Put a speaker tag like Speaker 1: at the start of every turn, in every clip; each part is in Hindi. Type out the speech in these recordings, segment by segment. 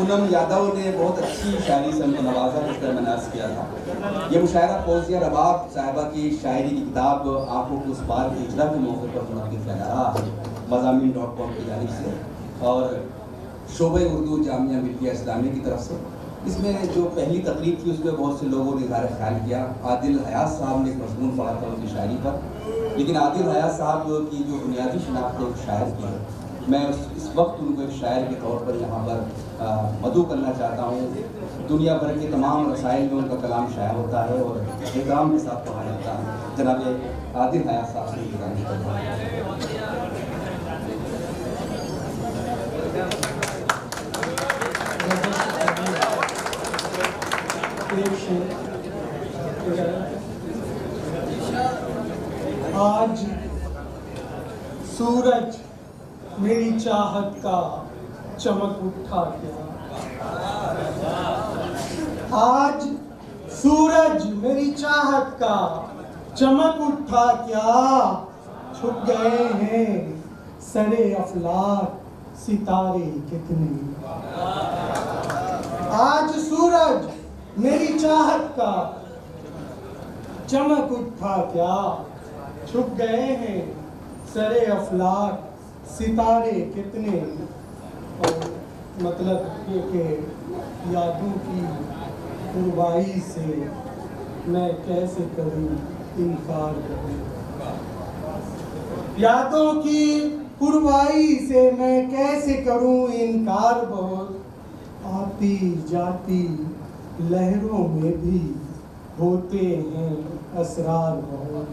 Speaker 1: पूनम यादव ने बहुत अच्छी शायरी से हमको नवाजा, जिस तरह मैंने अर्ज़ किया था। ये मुशायरा फौजिया रबाब साहिबा की शायरी की किताब आंखों के उस पार के इजरा के मौके पर मुनक़िद किया जा रहा है मज़ामीन.com की जानिब से और शोबे उर्दू जामिया मिल्किया इस्लामिया की तरफ से। इसमें जो पहली तकरीब थी उसमें बहुत से लोगों ने इज़हार ख्याल किया। आदिल हयात साहब ने एक मज़मून पढ़ा था उनकी शायरी पर, लेकिन आदिल हयात साहब की जो बुनियादी शनाख्त एक शायर की है, मैं इस वक्त उनको एक शायर के तौर पर यहाँ पर मदू करना चाहता हूँ। दुनिया भर के तमाम रसाइल में उनका कलाम शाया होता है और एहतराम के साथ पढ़ा जाता है। जनाब आदिल हयात साहब से गुज़ारिश करता हूँ।
Speaker 2: आज सूरज मेरी चाहत का चमक उठा क्या, आज सूरज मेरी चाहत का चमक उठा क्या, छुप गए हैं सरे अफलाक सितारे कितने। आज सूरज मेरी चाहत का चमक उठा क्या, छुप गए हैं सरे अफलाक सितारे कितने। और मतलब ये कि यादों की पुरवाई से मैं कैसे करूं इनकार करूं, यादों की पुरवाई से मैं कैसे करूं इनकार। बहुत आती जाती लहरों में भी होते हैं असरार बहुत,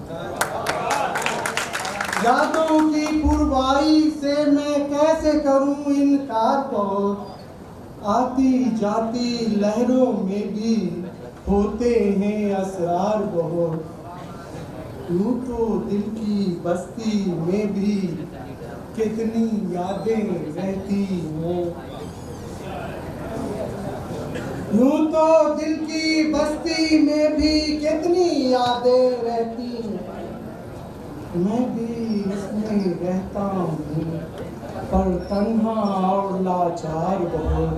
Speaker 2: यादों की पुरवाई से मैं कैसे करूं इनकार। बहुत आती जाती लहरों में भी होते हैं असरार बहुत। यूं तो दिल की बस्ती में भी कितनी यादें रहती हैं, यूं तो दिल की बस्ती में भी कितनी यादें रहती हैं। मैं भी इसमें रहता हूँ पर तन्हा और लाचार बहुत।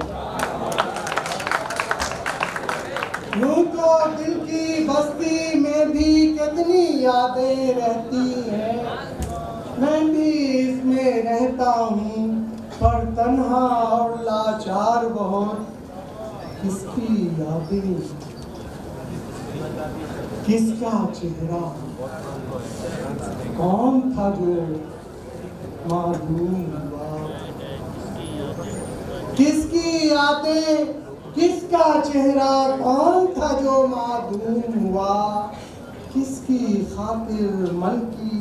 Speaker 2: यूं तो दिल की बस्ती में भी कितनी यादें रहती हैं, मैं भी इसमें रहता हूँ पर तन्हा और लाचार बहुत। किसकी यादें, किसका चेहरा, कौन था जो मालूम हुआ। किसकी यादें, किसका चेहरा, कौन था जो मालूम हुआ। किसकी खातिर मन की,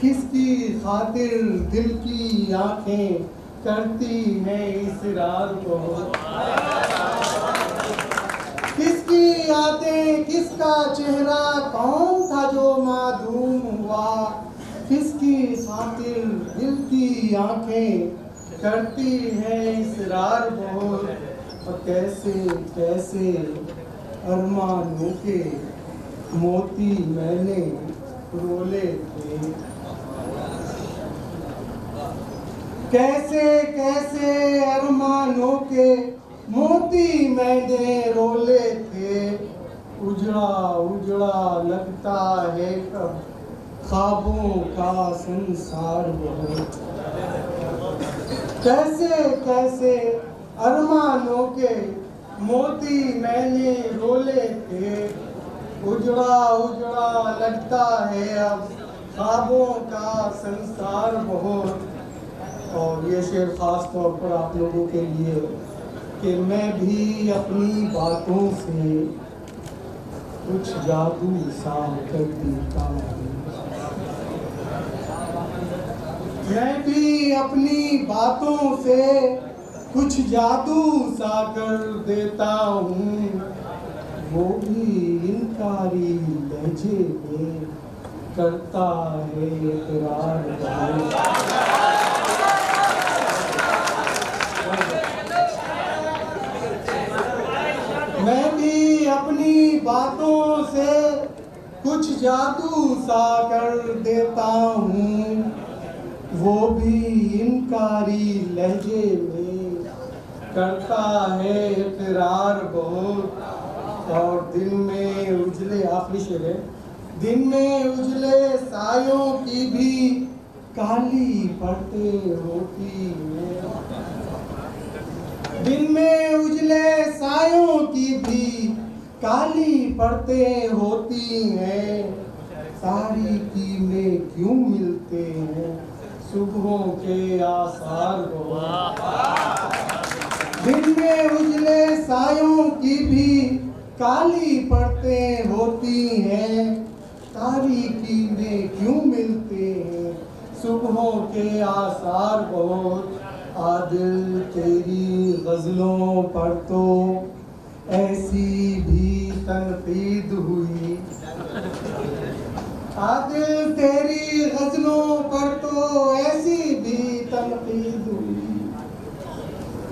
Speaker 2: किसकी खातिर दिल की आंखें करती हैं इसरार बहुत। किसकी यादें, किसका चेहरा, कौन था जो मालूम हुआ। किसकी खातिर दिल की आंखें करती हैं इसरार बहुत। और कैसे कैसे अरमानों के मोती मैंने रोले थे, कैसे कैसे अरमानों के मोती मैंने रोले थे। उजड़ा उजड़ा लगता है कब ख्वाबों का संसार बहुत। कैसे कैसे अरमानों के मोती मैंने रोले थे। उजड़ा उजड़ा लगता है अब ख्वाबों का संसार बहुत। और ये शेर ख़ास तौर पर आप लोगों के लिए कि मैं भी अपनी बातों से कुछ जादू सा कर देता हूँ, मैं भी अपनी बातों से कुछ जादू सा कर देता हूँ। वो भी इनकारी लहजे में करता है इकरार। मैं भी अपनी बातों से कुछ जादू सा कर देता हूँ, वो भी इनकारी लहजे में करता है इकरार बहुत। और दिन में उजले, आखिरी शेर है, दिन में उजले सायों की भी काली परतें होती हैं। दिन में उजले सायों की भी काली परतें होती हैं। तारीकी में क्यों मिलते हैं सुबहों के आसार बहुत। दिन में उजले सायों की भी काली परतें होती हैं। तारीकी में क्यों मिलते हैं सुबहों के आसार बहुत। आदिल तेरी गज़लों पर तो ऐसी भी तनकीद हुई। आदिल तेरी गज़लों पर तो ऐसी भी तनकीद हुई।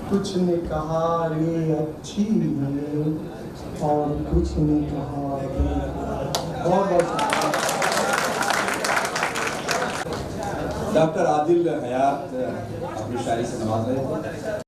Speaker 2: कुछ ने कहा ये अच्छी है और कुछ ने कहा ये। बहुत
Speaker 1: डॉक्टर आदिल हयात अपनी शायरी से नवाज रहे थे।